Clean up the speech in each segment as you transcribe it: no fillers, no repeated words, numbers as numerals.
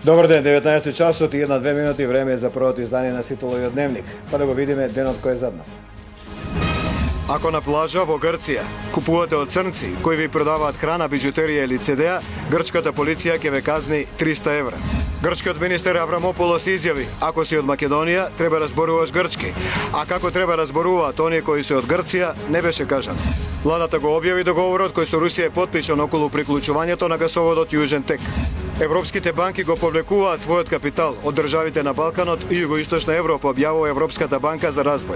Добар ден, 19 часот и 1-2 минути, време е за првото издание на Ситоловиот дневник. Па да го видиме денот кој е зад нас. Ако на плажа во Грција купувате од црнци кои ви продаваат храна, бижутерија или CD-а, грчката полиција ќе ве казни 300 евра. Грчкиот министер Аврамополос изјави: ако си од Македонија, треба да зборуваш грчки, а како треба да зборуваат оние кои се од Грција, не беше кажано. Владата го објави договорот кој со Русија е потпишан околу приклучувањето на гасоводот Јужен Тек. Европските банки го повлекуваат својот капитал од државите на Балканот и Југоисточна Европа, објавува Европската банка за развој.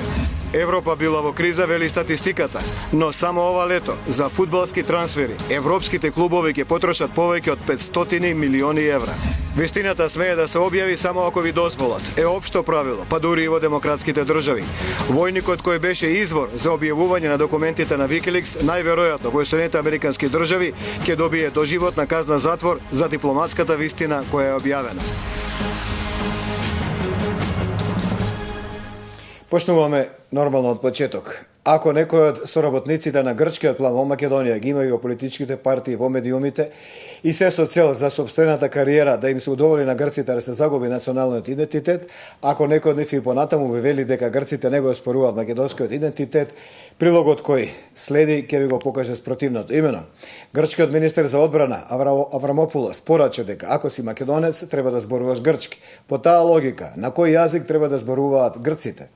Европа била во криза, вели статистиката, но само ова лето за фудбалски трансфери европските клубови ќе потрошат повеќе од 500 милиони евра. Вистината смее да се објави само ако ви дозволат. Е општо правило, па дури и во демократските држави. Војникот кој беше извор за објавување на документите на Викиликс, најверојатно во Соединетите американски држави ќе добие доживотна казна затвор за дипломатската вистина која е објавена. Почнуваме нормално од почеток. Ако некој од соработниците на грчкиот план во Македонија ги има и во политичките партии, во медиумите и се со цел за собствената кариера да им се удоволи на грците да се загуби националниот идентитет, ако некој од нив и понатаму ви вели дека грците не го оспоруваат македонскиот идентитет, прилогот кој следи ќе ви го покаже спротивното. Имено, грчкиот министер за одбрана Аврамополос порача дека ако си македонец треба да зборуваш грчки. По таа логика, на кој јазик треба да зборуваат грците?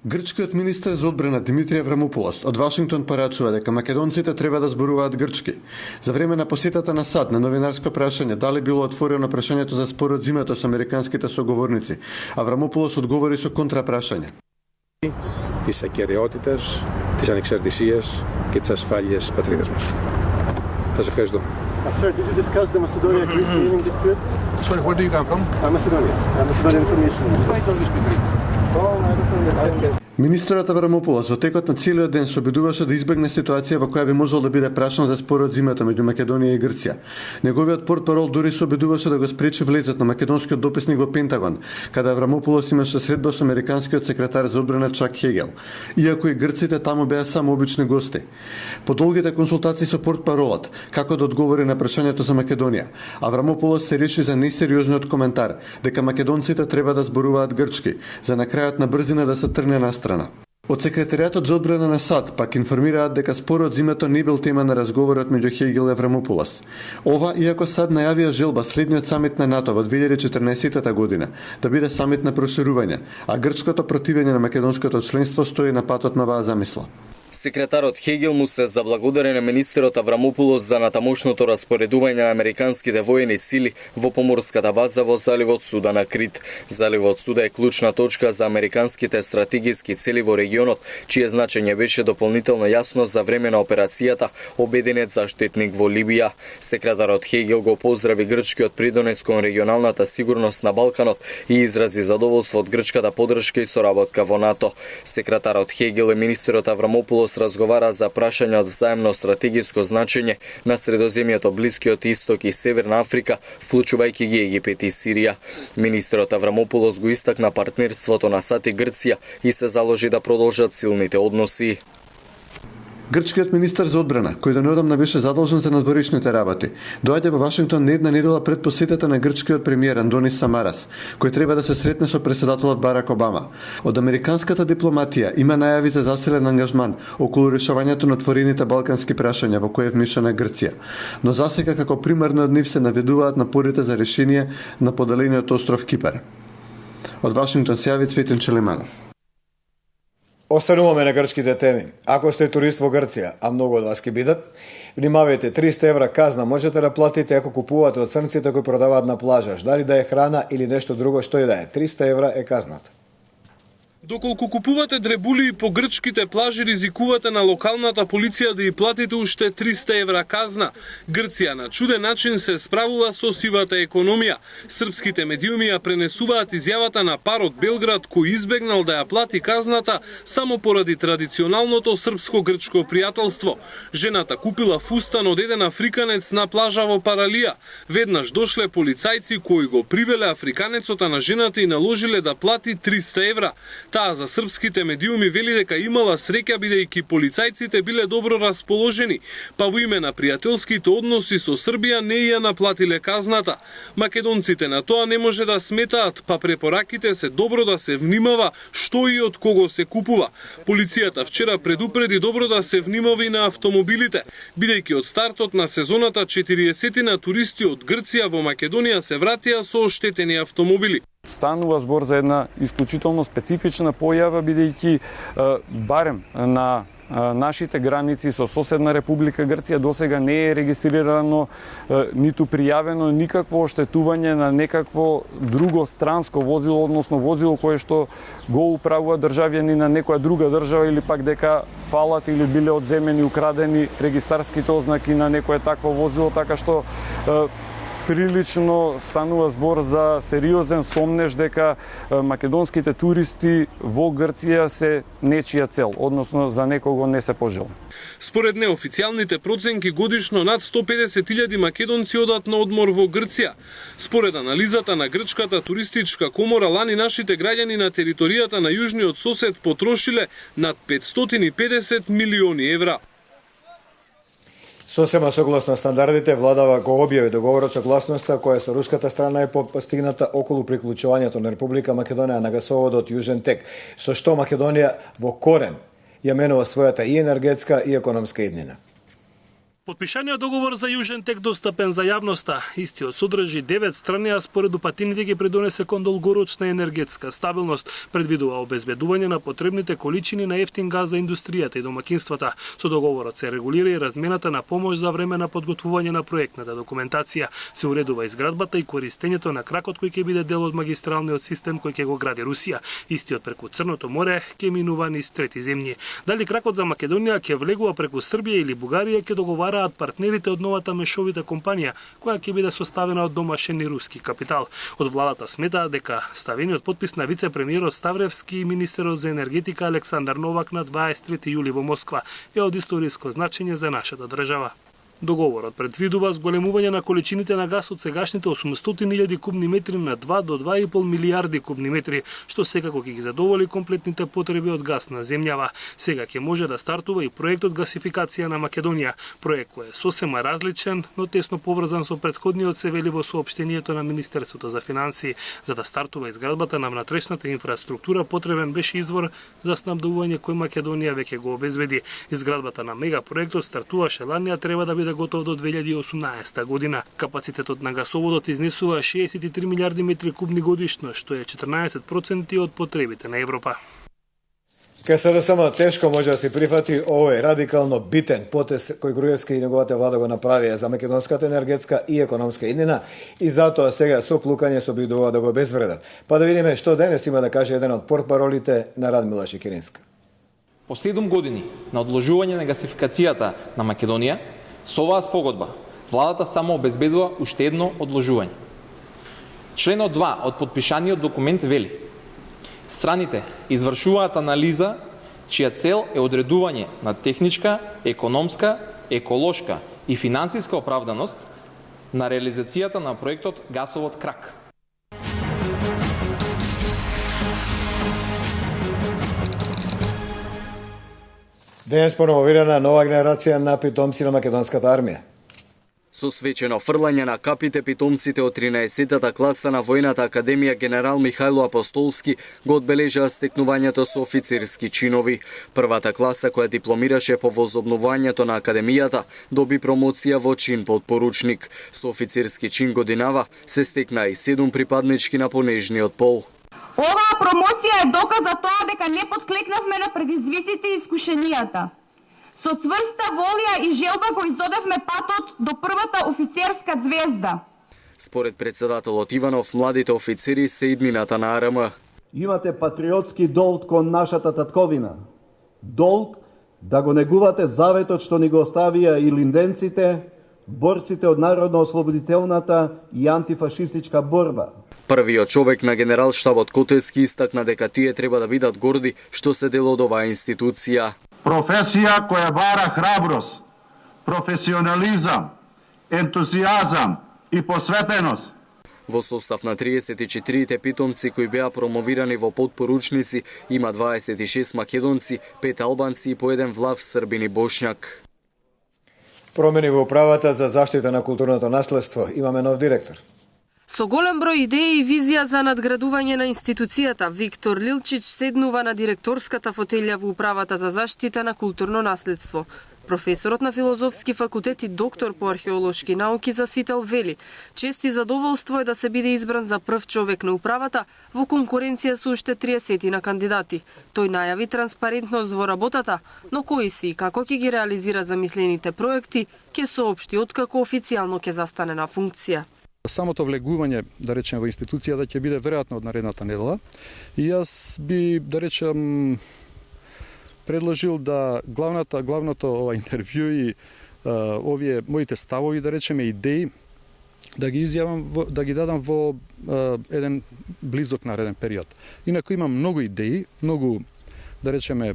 Грчкиот министер за одбрана Димитрий Аврамополос од Вашингтон порачува дека македонците треба да зборуваат грчки. За време на посетата на САД на новинарско прашање дали било отворено прашањето за спорот зимето со американските соговорници, Аврамополос одговори со контрапрашање. Της ακεραιότητας, της ανεξαρτησίας και της ασφάλειας πατρίδας μας. Σας ευχαριστώ. Sir, did you discuss the Macedonia-Greece naming dispute? Sorry, where do you come from? Macedonia. Macedonian information. Why don't you speak Greek? Oh, I don't understand. Министерот Аврамополос во текот на целиот ден се обидуваше да избегне ситуација во која би можел да биде прашан за спорот зимето меѓу Македонија и Грција. Неговиот портпарол дури се обидуваше да го спречи влезот на македонскиот дописник во Пентагон, каде Аврамополос имаше средба со американскиот секретар за одбрана Чак Хегел, иако и грците таму беа само обични гости. По долгите консултации со портпаролот, како да одговори на прашањето за Македонија, Аврамополос се реши за несериозниот коментар дека македонците треба да зборуваат грчки, за на крајот на брзина да се тргне на страна. Од секретаријатот за одбрана на САД пак информираат дека спорот зимето не бил тема на разговорот меѓу Хегел и Аврамополос. Ова иако САД најавија желба следниот самит на НАТО во 2014 година да биде самит на проширување, а грчкото противење на македонското членство стои на патот на оваа замисла. Секретарот Хегел му се заблагодари на министерот Аврамополос за натамошното распоредување на американските воени сили во поморската база во заливот Суда на Крит. Заливот Суда е клучна точка за американските стратегиски цели во регионот, чие значење беше дополнително јасно за време на операцијата Обединет заштитник во Либија. Секретарот Хегел го поздрави грчкиот придонес кон регионалната сигурност на Балканот и изрази задоволство од грчката поддршка и соработка во НАТО. Секретарот Хегел и министерот Аврамополос разговара за прашања од взаемно стратегиско значење на Средоземјето, Блискиот Исток и Северна Африка, вклучувајќи ги Египет и Сирија. Министерот Аврамополос го истакна партнерството на САД и Грција и се заложи да продолжат силните односи. Грчкиот министер за одбрана, кој неодамна беше задолжен за надворешните работи, доаѓа во Вашингтон не една недела пред посетата на грчкиот премиер Андонис Самарас, кој треба да се сретне со претседателот Барак Обама. Од американската дипломатија има најави за засилен ангажман околу решавањето на отворените балкански прашања во кои е вмешана Грција, но засека како примерно од нив се наведуваат напорите за решение на поделениот остров Кипар. Од Вашингтон се јави Цветин Челиманов. Остануваме на грчките теми. Ако сте турист во Грција, а многу од вас ќе бидат, внимавајте, 300 евра казна можете да платите ако купувате од црнците кои продаваат на плажа. Дали да е храна или нешто друго, што и да е. 300 евра е казната. Доколку купувате дребули по грчките плажи, ризикувате на локалната полиција да ја платите уште 300 евра казна. Грција на чуден начин се справува со сивата економија. Српските медиуми ја пренесуваат изјавата на пар од Белград кој избегнал да ја плати казната само поради традиционалното српско-грчко пријателство. Жената купила фустан од еден африканец на плажа во Паралија. Веднаш дошле полицајци кои го привеле африканецот на жената и наложиле да плати 300 евра. Таа за српските медиуми вели дека имала среќа бидејќи полицајците биле добро расположени, па во име на пријателските односи со Србија не ја наплатиле казната. Македонците на тоа не може да сметаат, па препораките се добро да се внимава што и од кого се купува. Полицијата вчера предупреди добро да се внимава и на автомобилите, бидејќи од стартот на сезоната 40 на туристи од Грција во Македонија се вратија со оштетени автомобили. Станува збор за една исклучително специфична појава, бидејќи барем на нашите граници со соседна Република Грција досега не е регистрирано ниту пријавено никакво оштетување на некакво друго странско возило, односно возило кое што го управува државјани на некоја друга држава или пак дека фалат или биле одземени, украдени регистарските ознаки на некое такво возило, така што прилично станува збор за сериозен сомнеж дека македонските туристи во Грција се нечија цел, односно за некого не се пожелни. Според неофицијалните проценки годишно над 150.000 македонци одат на одмор во Грција. Според анализата на Грчката туристичка комора, лани нашите граѓани на територијата на јужниот сосед потрошиле над 550 милиони евра. Сосема согласно стандардите, владава го објави договорот согласноста која со руската страна е постигната околу приклучувањето на Република Македонија на гасоводот Јужен тек, со што Македонија во корен ја менува својата и енергетска и економска иднина. Подпишаниот договор за Јужен тек достапен за јавноста. Истиот содржи 9 страни, а според упатините ги придонесе кон долгорочна енергетска стабилност, предвидува обезбедување на потребните количини на ефтин газ за индустријата и домакинствата. Со договорот се регулира и размената на помош за време на подготвување на проектната документација. Се уредува изградбата и користењето на кракот кој ќе биде дел од магистралниот систем кој ќе го гради Русија. Истиот преку Црното море ќе минува низ трети земји. Дали кракот за Македонија ќе влегува преку Србија или Бугарија ќе договара партнерите од новата мешовита компанија, која ќе биде составена од домашен и руски капитал. Од владата сметаат дека ставениот подпис на вице-премиерот Ставревски и министерот за енергетика Александар Новак на 23 јули во Москва е од историско значење за нашата држава. Договорот предвидува зголемување на количините на газ од сегашните 800.000 кубни метри на 2 до 2,5 милијарди кубни метри, што секако ќе ги задоволи комплетните потреби од газ на земјава. Сега ќе може да стартува и проектот гасификација на Македонија, проект кој е сосема различен, но тесно поврзан со претходниот, се вели во соопштението на Министерството за финансии. За да стартува изградбата на внатрешната инфраструктура, потребен беше извор за снабдување кој Македонија веќе го обезбеди. Изградбата на мегапроектот стартуваше лани, а треба да биде готов до 2018 година. Капацитетот на гасоводот изнесува 63 милиарди метри кубни годишно, што е 14% од потребите на Европа. КСРСМ тешко може да се прифати овој радикално битен потез кој Груевски и неговата влада го направија за македонската енергетска и економска иднина и затоа сега со плукање се обидува да го обезвредат. Па да видиме што денес има да каже еден од портпаролите на Радмила Шекеринска. По 7 години на одложување на гасификацијата на Македонија, со оваа спогодба, владата само обезбедува уште едно одложување. Членот 2 од подпишаниот документ вели: страните извршуваат анализа чија цел е одредување на техничка, економска, еколошка и финансиска оправданост на реализацијата на проектот Гасовод крак. Денес промовирана нова генерација на питомци на македонската армија. Со свечено фрлање на капите, питомците од 13-та класа на Војната академија генерал Михајло Апостолски го одбележаа стекнувањето со офицерски чинови. Првата класа која дипломираше по возобновувањето на академијата доби промоција во чин подпоручник. Со офицерски чин годинава се стекна и 7 припаднички на понежниот пол. Оваа промоција е доказ за тоа дека не подклекнавме на предизвиците и искушенијата. Со цврста волја и желба го изодевме патот до првата офицерска звезда. Според председателот Иванов, младите офицери се иднината на АРМ. Имате патриотски долг кон нашата татковина. Долг да го негувате заветот што ни го оставија и линденците, борците од народно-ослободителната и антифашистичка борба. Првиот човек на генерал штабот Котески истакна дека тие треба да бидат горди што се дел од оваа институција. Професија која бара храброст, професионализам, ентузијазам и посветеност. Во состав на 34 питомци кои беа промовирани во подпоручници има 26 македонци, 5 албанци и по еден влав србин и бошњак. Промени во управата за заштита на културното наследство. Имаме нов директор. Со голем број идеи и визија за надградување на институцијата, Виктор Лилчич седнува на директорската фотелја во управата за заштита на културно наследство. Професорот на филозофски факултет и доктор по археолошки науки за Сител вели: чест и задоволство е да се биде избран за прв човек на управата во конкуренција со уште 30 на кандидати. Тој најави транспарентност во работата, но кои си и како ќе ги реализира замислените проекти, ќе соопшти откако официјално ќе застане на функција. Самото влегување, да речем, во институцијата ќе биде веројатно од наредната недела и јас би, да речем, предложил да главното интервју и овие моите ставови, да речеме, идеи, да ги изјавам, да ги дадам во еден близок нареден период. Инаку имам многу идеи, многу, да речеме,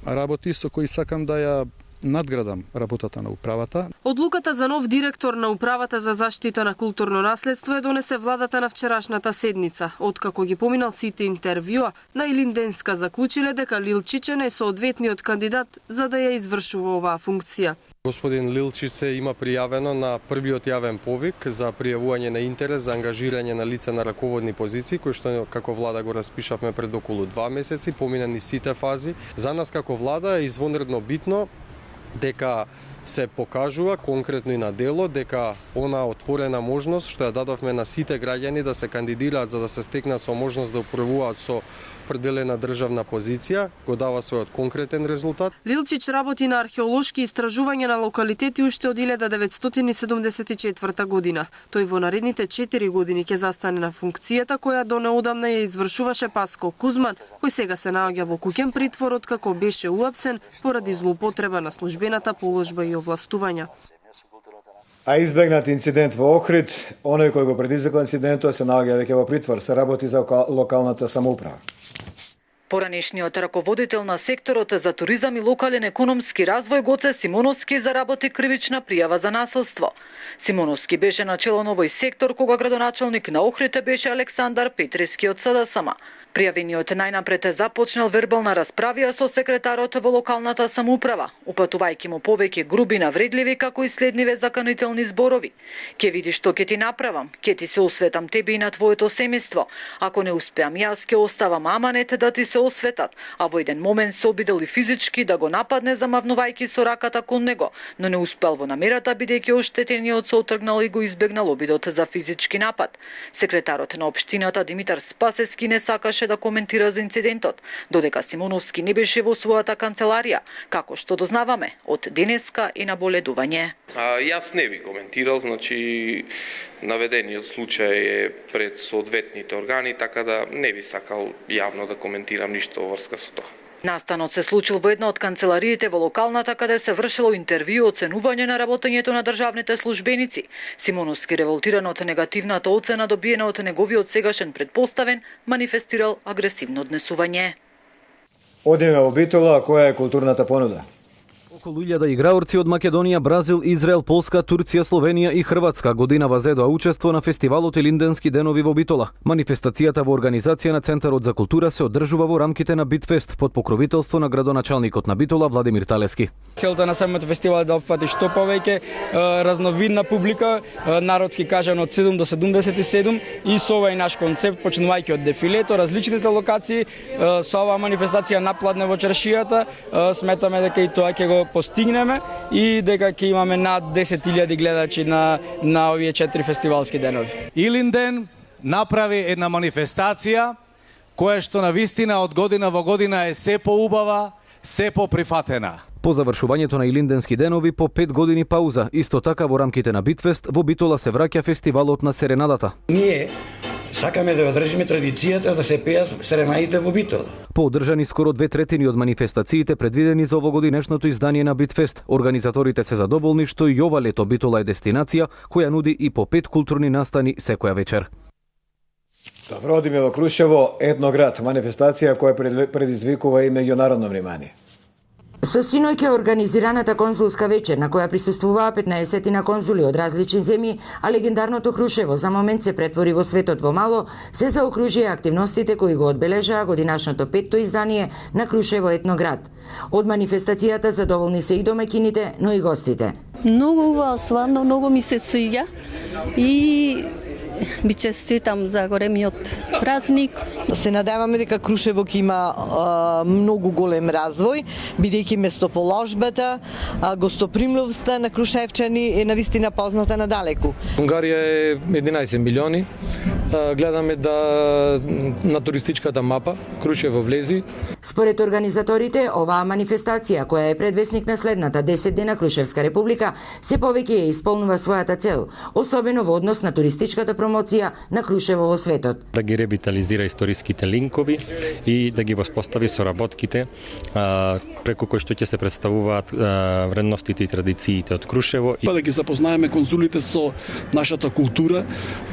работи со кои сакам да ја надградам работата на управата. Одлуката за нов директор на управата за заштита на културно наследство донесе владата на вчерашната седница. Откако ги поминал сите интервјуа, на Илинденска заклучиле дека Лилчич е најсоодветниот кандидат за да ја извршува оваа функција. Господин Лилчич се има пријавено на првиот јавен повик за пријавување на интерес за ангажирање на лица на раководни позиции, кои што како влада го распишавме пред околу 2 месеци, поминани сите фази. За нас како влада е извонредно битно дека се покажува конкретно и на дело дека она отворена можност што ја дадовме на сите граѓани да се кандидираат за да се стекнат со можност да управуваат со определена државна позиција, го дава својот конкретен резултат. Лилчич работи на археолошки истражувања на локалитети уште од 1974 година. Тој во наредните 4 години ќе застане на функцијата која до неодамна ја извршуваше Паско Кузман, кој сега се наоѓа во куќен притвор откако беше уапсен поради злоупотреба на службената положба и овластувања. А избегнат инцидент во Охрид, оној кој го предизвикал инцидентот се наоѓа веќе во притвор, се работи за локалната самоуправа. Поранешниот раководител на секторот за туризам и локален економски развој Гоце Симоновски заработи кривична пријава за насилство. Симоновски беше начело на овој сектор кога градоначалник на Охрид беше Александар Петрески од СДСМ. Пријавениот најнапред започнал вербална расправија со секретарот во локалната самоуправа, упатувајќи му повеќе груби навредливи како и следниве заканителни зборови. Ке видиш што ќе ти направам, ке ти се осветам тебе и на твоето семејство. Ако не успеам јас, ке оставам аманет да ти се осветат, а во еден момент се обидел и физички да го нападне замавнувајќи со раката кон него, но не успел во намерата бидејќи оштетениот се отргнал и го избегнал обидот за физички напад. Секретарот на општината Димитар Спасески не сакаше да коментира за инцидентот, додека Симоновски не беше во својата канцеларија, како што дознаваме од денеска и наболедување. Јас не би коментирал, значи наведениот случај е пред соодветните органи, така да не би сакал јавно да коментирам ништо во врска со тоа. Настанот се случил во една од канцелариите во локалната каде се вршело интервју оценување на работењето на државните службеници. Симоновски, револтиран од негативната оцена добиена од неговиот сегашен предпоставен, манифестирал агресивно однесување. Одиме во Битола, која е културната понуда? Околу 1000 играорци од Македонија, Бразил, Израел, Полска, Турција, Словенија и Хрватска годинава зедоа учество на фестивалот Илинденски денови во Битола. Манифестацијата во организација на Центарот за култура се одржува во рамките на Битфест под покровителство на градоначалникот на Битола Владимир Талески. Целта на самиот фестивал е да опфати што повеќе разновидна публика, народски кажано од 7 до 77, и со овој наш концепт, почнувајќи од дефилето, различните локации, со оваа манифестација напладне во чаршијата, сметаме дека и тоа ќе го постигнеме и дека ќе имаме над 10.000 гледачи на овие 4 фестивалски денови. Илинден направи една манифестација која што навистина од година во година е се поубава, се поприфатена. По завршувањето на Илинденски денови по 5 години пауза, исто така во рамките на Битфест во Битола се враќа фестивалот на серенадата. Ние сакаме да одржиме традицијата да се пеат серенадите во Битола. По одржани скоро 2/3 од манифестациите предвидени за овогодинешното издание на Битфест, организаторите се задоволни што и ова лето Битола е дестинација која нуди и по 5 културни настани секоја вечер. Добро, одиме во Крушево, етноград, манифестација која предизвикува и меѓународно внимание. Со синоќ е организираната консулска вечер на која присуствуваа 15 конзули од различни земји, а легендарното Крушево за момент се претвори во светот во мало, се заокружија активностите кои го одбележаа годинашното 5-то издание на Крушево етноград. Од манифестацијата задоволни се и домаќините, но и гостите. Многу убаво, стварно многу ми се свиѓа и би честитам за големиот празник. Се надеваме дека Крушево ќе има многу голем развој, бидејќи местоположбата, гостопримливоста на крушевчани е навистина позната надалеку. Унгарија е 11 милиони. Гледаме да на туристичката мапа Крушево влези. Според организаторите, оваа манифестација, која е предвесник на следната 10 дена Крушевска република, се повеќе ја исполнува својата цел, особено во однос на туристичката промоција на Крушево во светот. Да ги ревитализира историските линкови и да ги воспостави соработките преку кои што ќе се представуваат вредностите и традициите од Крушево. Да ги запознаеме конзулите со нашата култура,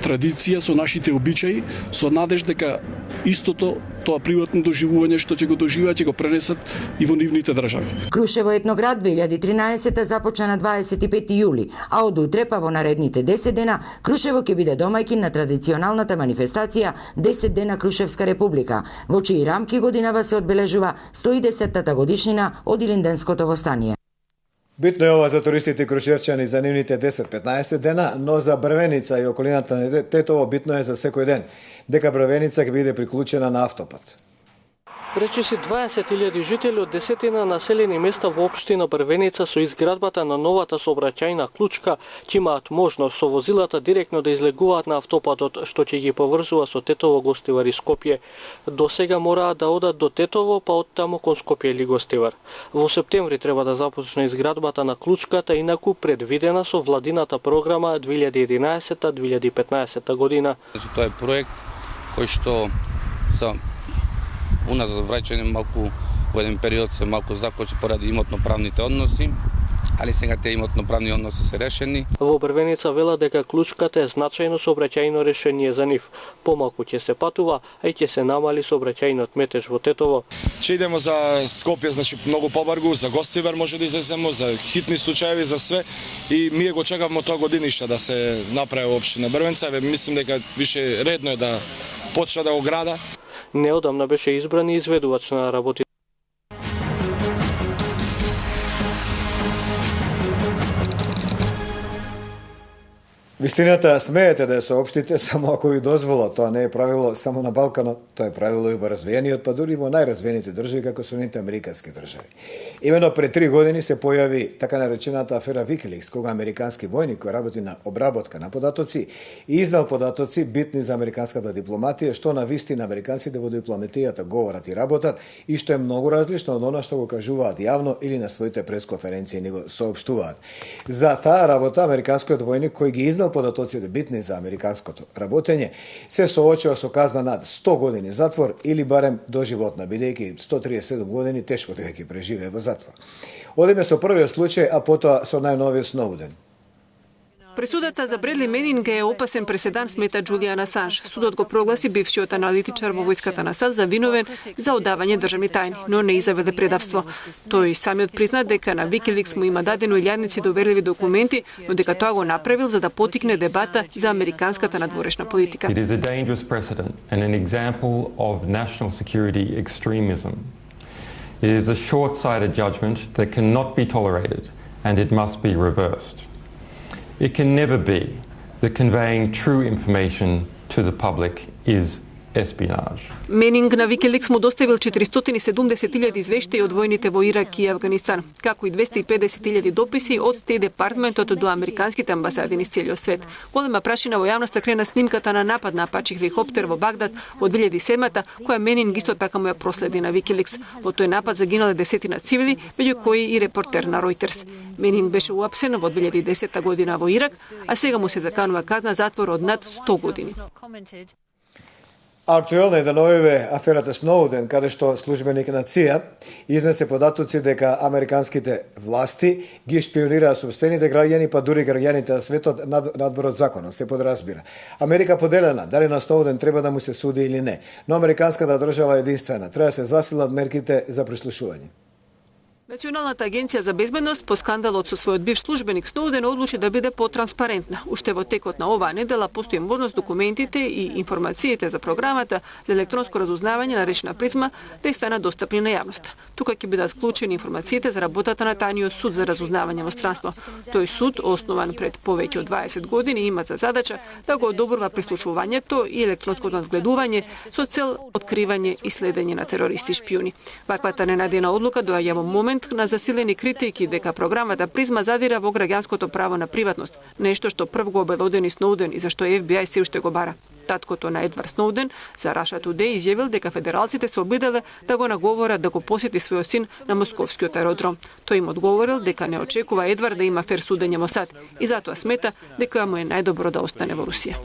традиција, со нашите обичаи, со надеж дека истото тоа приватно доживување што ќе го доживеат, ќе го пренесат и во нивните држави. Крушево етноград 2013 започна на 25 јули, а од утре па во наредните 10 дена Крушево ќе биде домаќин на традиционалната манифестација 10 дена Крушевска република, во чии рамки годинава се одбележува 110-та годишнина од Илинденското востание. Битно е ова за туристите крушевчани за нивните 10-15 дена, но за Брвеница и околината на Тетово битно е за секој ден, дека Брвеница ќе биде приклучена на автопат. Речиси 20.000 жители од 10 населени места во општина Брвеница со изградбата на новата сообраќајна клучка ќе имаат можност со возилата директно да излегуваат на автопатот, што ќе ги поврзува со Тетово, Гостивар и Скопје. До сега мораат да одат до Тетово, па оттаму кон Скопје или Гостивар. Во септември треба да започне изградбата на клучката, инаку предвидена со владината програма 2011-2015 година. Тоа е проект кој што за уназад враќање малку во еден период се малку закочи поради имотно-правните односи, али сега тие имотно-правни односи се решени. Во Брвеница вела дека клучката е значајно сообраќајно решение за нив. Помалку ќе се патува, а и ќе се намали сообраќајниот метеж во Тетово. Че идемо за Скопје, значи многу побрзо, за Гостивар може да излеземе, за хитни случаи, за све, и ние го чекавме тоа годиништа да се направи во општина Брвеница. Мислим дека више редно е да почне да го града. Неодамна беше избран и изведувач на работи. Вистината, смеете да ја соопштите само ако ви дозвола. Тоа не е правило само на Балканот, тоа е правило и во развиениот, па дури во најразвиените држави како Соединетите американски држави. Имено пред 3 години се појави така наречената афера Wikileaks, кога американски војник кој работи на обработка на податоци и изнал податоци битни за американската дипломатија, што на вистина американците во дипломатијата говорат и работат и што е многу различно од она што го кажуваат јавно или на своите пресконференции ни го соопштуваат. За таа работа американскиот војник кој ги изнал податоците битни за американското работење се соочува со казна над 100 години затвор или барем доживотна, бидејќи 137 години тешко дека ќе преживее во затвор. Одиме со првиот случај, а потоа со најновиот Сноуден. Пресудата за Бредли Менинг е опасен преседан, смета Џулијан Асанж. Судот го прогласи бившиот аналитичар во војската на САД за виновен за одавање државни тајни, но не изаведе предавство. Тој самиот призна дека на Wikileaks му има дадено илјадници доверливи документи, но дека тоа го направил за да потикне дебата за американската надворешна политика. It is a dangerous precedent and an example of national security extremism. It is a short-sighted judgment that cannot be tolerated and it must be reversed. It can never be that conveying true information to the public is espionage. Менинг на Wikileaks му доставил 470.000 извештаи од војните во Ирак и Авганистан, како и 250.000 дописи од Стејт департментот до американските амбасади низ целиот свет. Голема прашина во јавноста крена снимката на напад на Апачи хеликоптер во Багдад во 2007-та, која Менинг исто така му ја проследи на Wikileaks. Во тој напад загинале десетина цивили, меѓу кои и репортер на Reuters. Менинг беше уапсен во 2010 година во Ирак, а сега му се заканува казна затвор од над 100 години. Актуелна е деновиве аферата Сноуден, каде што службеник на ЦИА изнесе податоци дека американските власти ги шпионираат собствените граѓани, па дури граѓаните на светот надвор од законот, се подразбира. Америка поделена, дали на Сноуден треба да му се суди или не, но американската држава е единствена, треба се засилат мерките за прислушување. Националната агенција за безбедност по скандалот со својот бивш службеник Сноуден одлучи да биде потранспарентна. Уште во текот на оваа недела постои можност документите и информациите за програмата за електронско разузнавање на речна призма да станат достапни на јавноста. Тука ќе бидат вклучени информациите за работата на тајниот суд за разузнавање во странство. Тој суд, основан пред повеќе од 20 години, има за задача да го одобрува прислушувањето и електронското надгледување со цел откривање и следење на терористи и шпиони. Ваквата ненадена одлука доаѓа во момент на засилени критики дека програмата Призма задира во граѓанското право на приватност, нешто што прв го обелодени Сноуден и за што FBI се уште го бара. Таткото на Едвард Сноуден за Russia Today изјавил дека федералците се обиделе да го наговорат да го посети својот син на московскиот аеродром. Тој им одговорил дека не очекува Едвард да има фер судење Мосад и затоа смета дека му е најдобро да остане во Русија.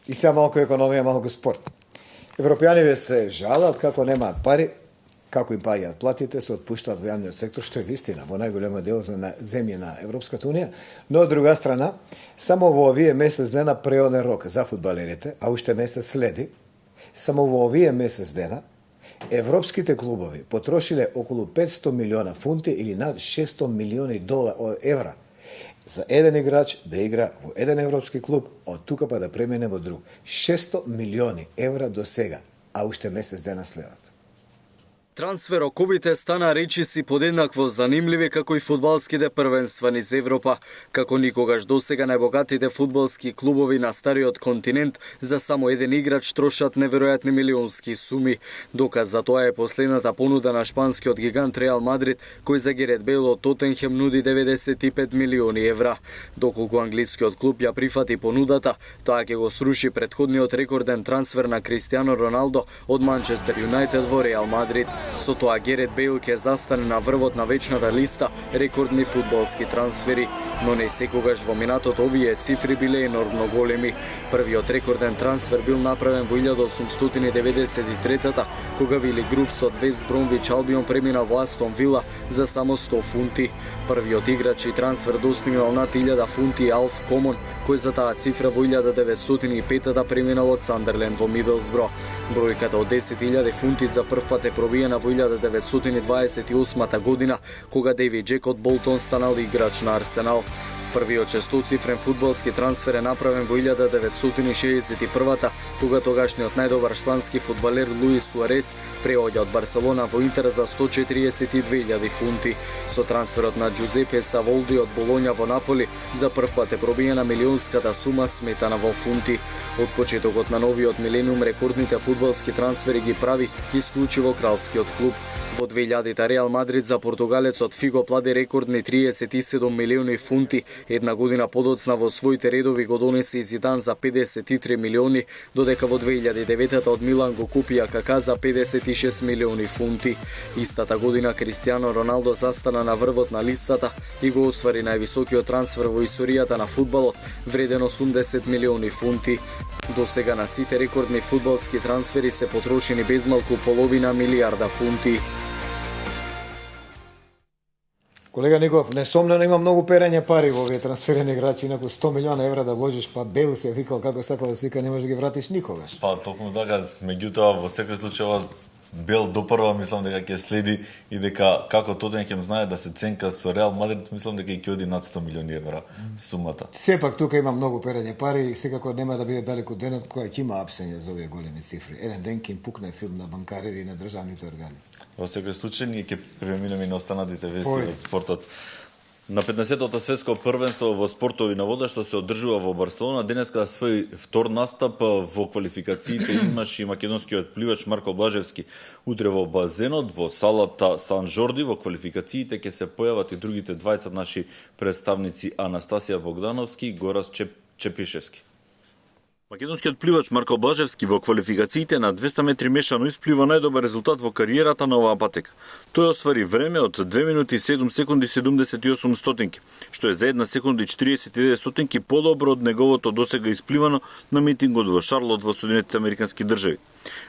И сега малку економија, малку спорт. Европјаните се жалат како немаат пари, како им паѓаат платите, се отпуштаат во јавниот сектор, што е вистина во најголема дел за земји на Европската унија, но од друга страна, само во овие месец дена преоден рок за фудбалерите, а уште месец следи, само во овие месец дена европските клубови потрошиле околу 500 милиона фунти или над 600 милиони евра за еден играч да игра во еден европски клуб, од тука па да премине во друг. 600 милиони евра до сега, а уште месец дена следат. Трансфероковите стана речиси подеднакво занимливи како и фудбалските првенства низ Европа. Како никогаш досега најбогатите фудбалски клубови на стариот континент за само еден играч трошат неверојатни милионски суми. Доказ за тоа е последната понуда на шпанскиот гигант Реал Мадрид, кој за Гарет Бейл од Тотенхем нуди 95 милиони евра. Доколку англискиот клуб ја прифати понудата, таа ќе го сруши претходниот рекорден трансфер на Кристијано Роналдо од Манчестер Юнајтед во Реал Мадрид. Со тоа Гарет Бейл ќе застане на врвот на вечната листа рекордни фудбалски трансфери, но не секогаш во минатото овие цифри биле енормно големи. Првиот рекорден трансфер бил направен во 1893-та, кога Вили Грув од Вест Бромвич Албион преминал во Астон Вила за само 100 фунти. Првиот играч и трансфер достигнал над 1000 фунти Алф Комон, кој за таа цифра во 1905-та преминал од Сандерленд во Мидлсбро. Бројката од 10.000 фунти за прв пат е пробиена во 1928 година, кога Дейвид Джекот Болтон станал играч на Арсенал. Првиот шестоцифрен фудбалски трансфер е направен во 1961-та, кога тогашниот најдобар шпански фудбалер Луис Суарес преоѓа од Барселона во Интер за 142.000 фунти. Со трансферот на Джузепе Саволди од Болоња во Наполи за прв пат е пробиена милионската сума сметана во фунти. Од почетокот на новиот милениум рекордните фудбалски трансфери ги прави исклучиво кралскиот клуб. Во 2000-та Реал Мадрид за португалецот Фиго плади рекордни 37 милиони фунти. Една година подоцна во своите редови го донесе и Зидан за 53 милиони, додека во 2009-та од Милан го купија Кака за 56 милиони фунти. Истата година Кристијано Роналдо застана на врвот на листата и го оствари највисокиот трансфер во историјата на фудбалот, вреден 80 милиони фунти. До сега на сите рекордни фудбалски трансфери се потрошени безмалку половина милијарда фунти. Колега Ников, несомнено има многу перење пари во овие трансферени играчи, инаку 100 милиона евра да вложиш, па Бейл се викал како сакал да се вика, не можеш да ги вратиш никогаш. Па токму така, меѓутоа во секој случај ова Бейл допрва, мислам дека ќе следи и дека како Тотенхем знае да се ценка со Реал Мадрид, мислам дека ќе оди над 100 милиони евра сумата. Сепак тука има многу перење пари и секако нема да биде далеку денот кој ќе има апсење за овие големи цифри. Еден ден ќе им пукне филм на банкари и на државните органи. Во секој случај ние ќе преминеме на останатите вести од спортот. На 15-тото светско првенство во спортови на вода што се одржува во Барселона, денеска свој втор настап во квалификациите имаше и македонскиот пливач Марко Блажевски. Утре во базенот во салата Сан Жорди во квалификациите ќе се појават и другите двајца наши представници Анастасија Богдановски и Горас Чепишевски. Македонскиот пливач Марко Блажевски во квалификациите на 200 метри мешано исплива најдобар резултат во кариерата на оваа патека. Тој оствари време од 2 минути 7 секунди 78 стотинки, што е за 1 секунда и 49 стотинки подобро од неговото досега испливано на митингот во Шарлот во Соединетите Американски држави.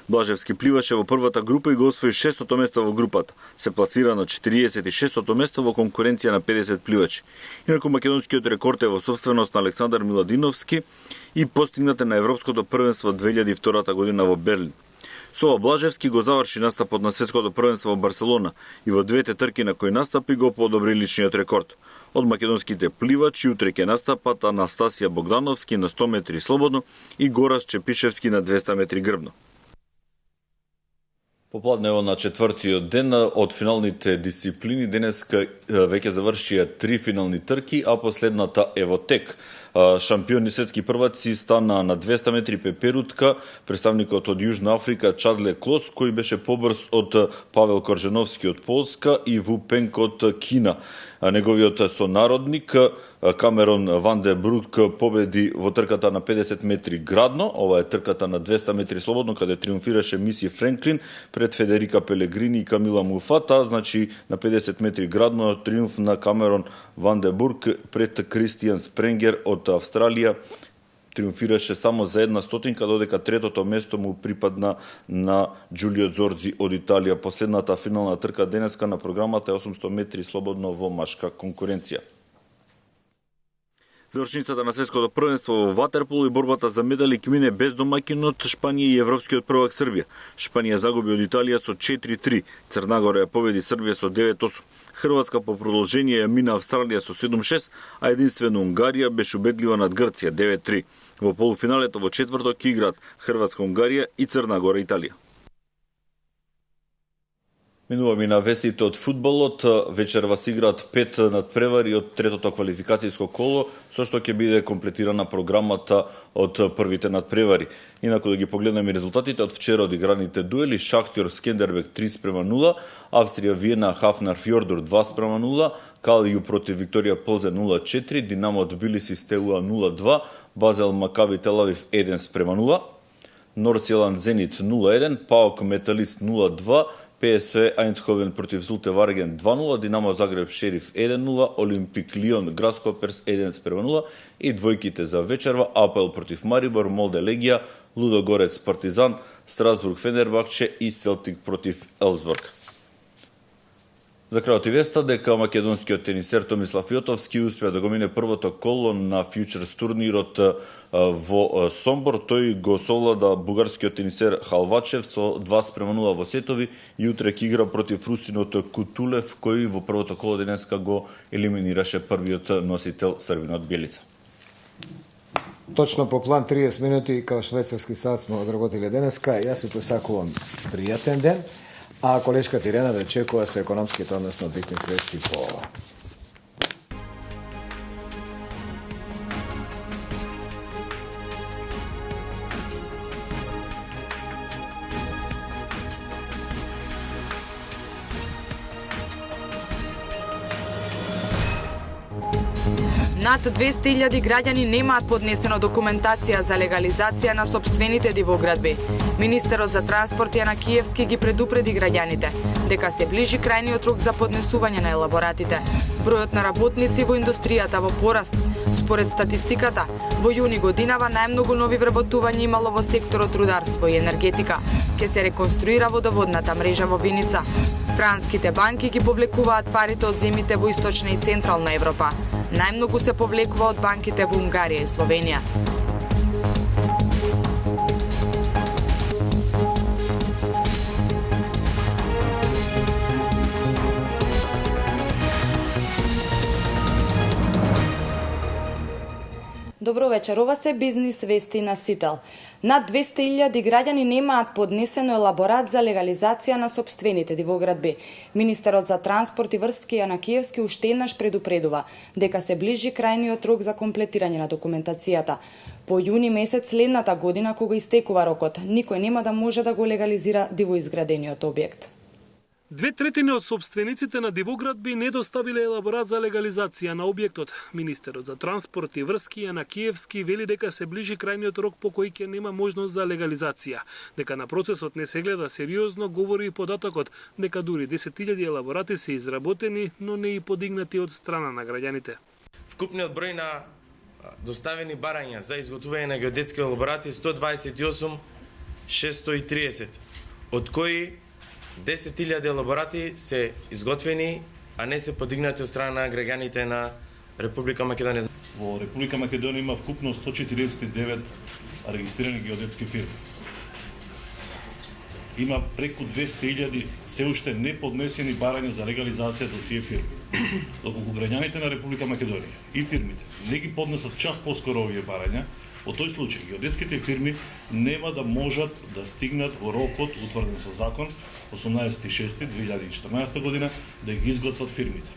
Блажевски пливаше во првата група и го освои 6-то место во групата. Се пласира на 46-то место во конкуренција на 50 пливачи. Инаку македонскиот рекорд е во собственост на Александар Миладиновски и постигнате на Европското првенство 2002 година во Берлин. Сова Блажевски го заврши настапот на светското првенство во Барселона и во двете трки на кои настапи го подобри личниот рекорд. Од македонските пливачи утре ќе настапат Анастасија Богдановски на 100 метри слободно и Горас Чепишевски на 200 метри грбно. Попладнево на четвртиот ден од финалните дисциплини денеска веќе завршија 3 финални трки, а последната Евотек. Шампиони светски прваци стана на 200 метри пеперутка представникот од Јужна Африка Чадле Клос, кој беше побрз од Павел Коржановски од Полска и Ву Пенк од Кина. Неговиот сонародник Камерон Ван де Брук победи во трката на 50 метри градно. Ова е трката на 200 метри слободно, каде триумфираше Миси Френклин пред Федерика Пелегрини и Камила Муфата. Значи на 50 метри градно триумф на Камерон Ван де Брук пред Кристијан Спренгер од Австралија. Триумфираше само за една стотинка, додека третото место му припадна на Джулио Зорзи од Италија. Последната финална трка денеска на програмата е 800 метри слободно во машка конкуренција. Завршницата на светското првенство во ватерполо и борбата за медали ќе мине без домаќинот Шпанија и европскиот првак Србија. Шпанија загуби од Италија со 4-3, Црнагора ја победи Србија со 9-8. Хрватска по продолжение ја мина Австралија со 7-6, а единствено Унгарија беше убедлива над Грција 9-3. Во полуфиналето во четврток ќе играат Хрватска, Унгарија и Црна Гора, Италија. Минуваме на вестите од фудбалот. Вечерва се играат 5 надпревари од третото квалификацијско коло, со што ќе биде комплетирана програмата од првите надпревари. Инаку да ги погледнеме резултатите од вчера одиграните дуели: Шахтер Скендербек 3-0, Австрија Виена Хафнар Фјордур 2-0, Калију против Викторија Ползе 0-4, Динамо Тбилиси Стеуа 0-2, Базел Макаби Телавив 1-0, Нордсјеланд Зенит 0-1, ПАОК Металист 0-2, ПСВ Айндховен против Зулте Вареген 2-0, Динамо Загреб Шериф 1-0, Олимпик Лион Граскоперс 1-0 и двојките за вечерва: АПЛ против Марибор, Молде Легија, Лудогорец Партизан, Страсбург Фенербахче и Селтик против Елсбург. За крајот и веста дека македонскиот тенисер Томислав Јотовски успеа да го мине првото коло на фьючерс турнирот во Сомбор. Тој го совлада бугарскиот тенисер Халвачев со 2-0 во сетови и утре ќе игра против русинот Кутулев, кој во првото коло денеска го елиминираше првиот носител Срвинот Бјелица. Точно по план 30 минути као швајцарски сат сме одработили денеска. Јас ви посакувам пријатен ден. А колешката Ирена да чекува со економските, односно битни свести по ова. Над 200.000 граѓани немаат поднесено документација за легализација на сопствените дивоградби. Министерот за транспорт Јана Киевски ги предупреди граѓаните дека се ближи крајниот рок за поднесување на елаборатите. Бројот на работници во индустријата во пораст. Според статистиката, во јуни годинава најмногу нови вработувања имало во секторот рударство и енергетика. Ке се реконструира водоводната мрежа во Виница. Странските банки ги повлекуваат парите од земите во Источна и Централна Европа. Најмногу се повлекува од банките во Унгарија и Словенија. Добро вечер, ова се бизнис вести на Сител. Над 200.000 граѓани немаат поднесено елаборат за легализација на сопствените дивоградби. Министерот за транспорт и врски Јана Киевски уште еднаш предупредува дека се ближи крајниот рок за комплетирање на документацијата. По јуни месец следната година, кога истекува рокот, никој нема да може да го легализира дивоизградениот објект. 2/3 од собствениците на дивоградби не доставиле елаборат за легализација на објектот. Министерот за транспорт и врски Јана Киевски вели дека се ближи крајниот рок по кој ќе нема можност за легализација. Дека на процесот не се гледа сериозно, говори и податокот дека дури 10.000 елаборати се изработени, но не и подигнати од страна на граѓаните. Вкупниот број на доставени барања за изготвување на геодетски елаборати 128.630, од кои 10.000 елаборати се изготвени, а не се подигнати од страна на граѓаните на Република Македонија. Во Република Македонија има вкупно 149 регистрирани геодетски фирми. има преку 200.000 се уште неподнесени барања за легализацијата од тие фирми. Доколку граѓаните на Република Македонија и фирмите не ги поднесат час поскоро овие барања, во тој случај геодетските фирми нема да можат да стигнат во рокот утврден со закон 18.6.2014 година да ги изготват фирмите.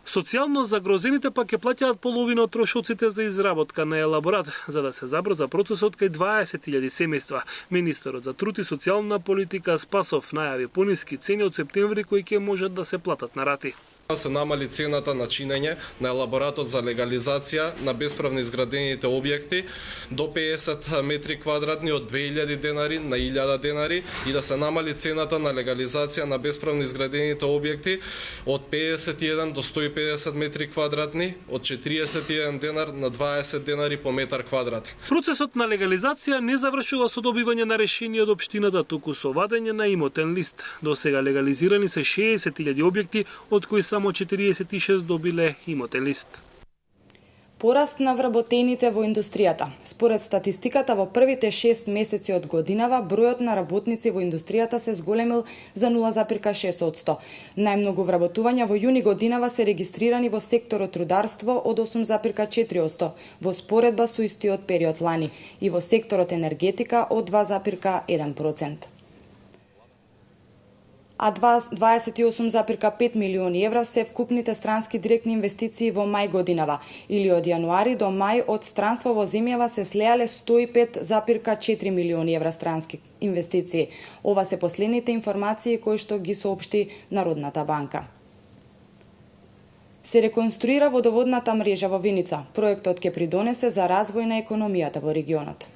Социјално загрозените пак ќе плаќаат половина од трошоците за изработка на елаборат, за да се забрза процесот кај 20.000 семејства. Министерот за труд и социјална политика Спасов најави пониски цени од септември кои ќе можат да се платат на рати. Се намали цената на чинење на елаборатот за легализација на бесправно изградените објекти до 50 метри квадратни од 2000 денари на 1000 денари и да се намали цената на легализација на бесправно изградените објекти од 51 до 150 метри квадратни од 41 денар на 20 денари по метар квадрат. Процесот на легализација не завршува со добивање на решение од општината, туку со вадење на имотен лист. До сега легализирани се 60.000 објекти, од кои само 46 добиле имотен лист. Пораст на вработените во индустријата. Според статистиката, во првите 6 месеци од годинава, бројот на работници во индустријата се зголемил за 0,6%. Најмногу вработувања во јуни годинава се регистрирани во секторот рударство од 8,4%, во споредба со истиот период лани, и во секторот енергетика од 2,1%. А 28,5 милиони евра се вкупните странски директни инвестиции во мај годинава, или од јануари до мај од странство во земјава се слеале 105,4 милиони евра странски инвестиции. Ова се последните информации кои што ги соопшти Народната банка. Се реконструира водоводната мрежа во Виница. Проектот ќе придонесе за развој на економијата во регионот.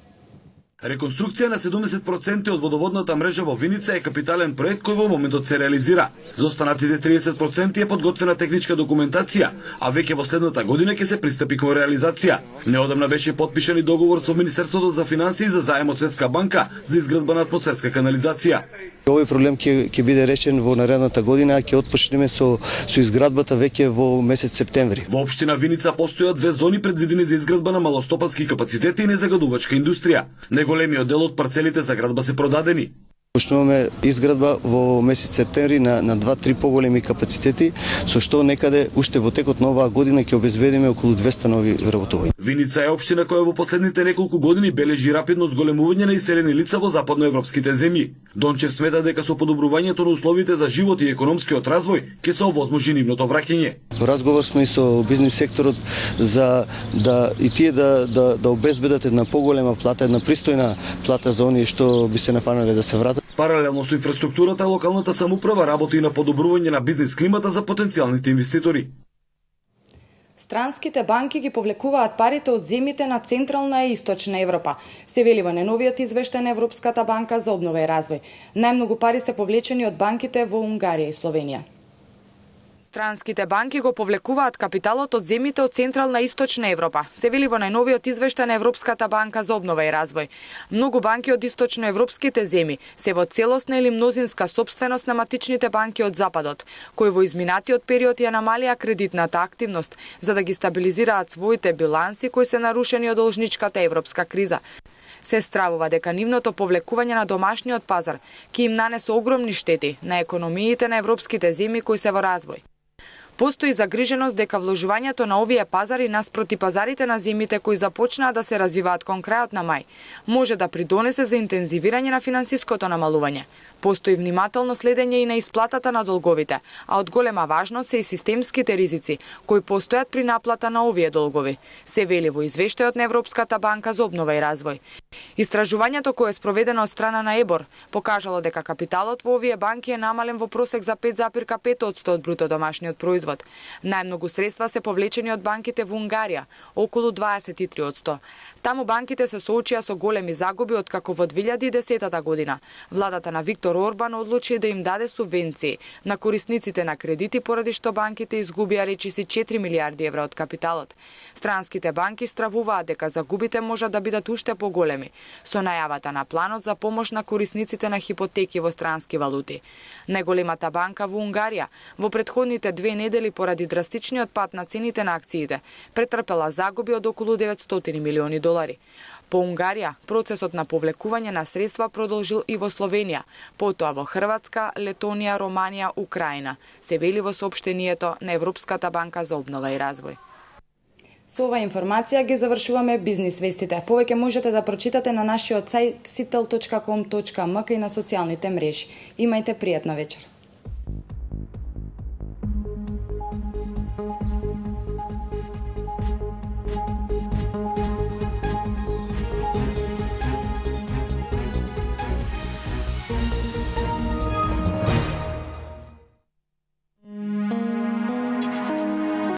Реконструкција на 70% од водоводната мрежа во Виница е капитален проект кој во моментот се реализира. За останатите 30% е подготвена техничка документација, а веќе во следната година ќе се пристапи кон реализација. Неодамна беше потпишан и договор со Министерството за финансии за заем од Светска банка за изградба на атмосферска канализација. Овој проблем ќе биде решен во наредната година, ќе отпочнеме со изградбата веќе во месец септември. Во општина Виница постојат 2 зони предвидени за изградба на малостопански капацитети и незагадувачка индустрија. Најголемиот дел од парцелите за градба се продадени. Почнуваме изградба во месец септември на 2-3 поголеми капацитети, со што некаде уште во текот на оваа година ќе обезбедиме околу 200 нови вработувања. Виница е општина која во последните неколку години бележи рапидно зголемување на иселени лица во западноевропските земји. Дончев смета дека со подобрувањето на условите за живот и економскиот развој ќе се овозможи нивното враќање. Во разговор сме и со бизнис секторот за да и тие да обезбедат една поголема плата, една пристојна плата за оние што би се нафанале да се вратат. Паралелно со инфраструктурата, локалната самоуправа работи и на подобрување на бизнис климата за потенцијалните инвеститори. Странските банки ги повлекуваат парите од земјите на Централна и Источна Европа, се вели во најновиот извештај на Европската банка за обнова и развој. Најмногу пари се повлечени од банките во Унгарија и Словенија. Странските банки го повлекуваат капиталот од земјите од Централна и Источна Европа, се вели во најновиот извештај на Европската банка за обнова и развој. Многу банки од источноевропските земји се во целосна или мнозинска сопственост на матичните банки од Западот, кои во изминатиот период ја намалија кредитната активност за да ги стабилизираат своите биланси кои се нарушени од должничката европска криза. Се стравува дека нивното повлекување на домашниот пазар ќе им нанесе огромни штети на економиите на европските земји кои се во развој. Постои загриженост дека вложувањето на овие пазари наспроти пазарите на земјите кои започнаа да се развиваат кон крајот на мај, може да придонесе за интензивирање на финансиското намалување. Постои внимателно следење и на исплатата на долговите, а од голема важност се и системските ризици кои постојат при наплата на овие долгови, се вели во извештајот на Европската банка за обнова и развој. Истражувањето кое е спроведено од страна на ЕБОР покажало дека капиталот во овие банки е намален во просек за 5,5% од бруто домашниот производ. Најмногу средства се повлечени од банките во Унгарија, околу 23%. Таму банките се соочија со големи загуби откако во 2010 година владата на Виктор Орбан одлучи да им даде субвенции на корисниците на кредити поради што банките изгубија речиси 4 милиарди евра од капиталот. Странските банки стравуваат дека загубите можат да бидат уште поголеми со најавата на планот за помош на корисниците на хипотеки во странски валути. Најголемата банка во Унгарија во претходните 2 недели недели поради драстичниот пат на цените на акциите, претрпела загуби од околу 900 милиони долари. По Унгарија, процесот на повлекување на средства продолжил и во Словенија, потоа во Хрватска, Летонија, Романија, Украина, се вели во соопштението на Европската банка за обнова и развој. Со оваа информација ги завршуваме бизнис вестите. Повеќе можете да прочитате на нашиот сајт citel.com.mk и на социјалните мрежи. Имајте пријатна вечер.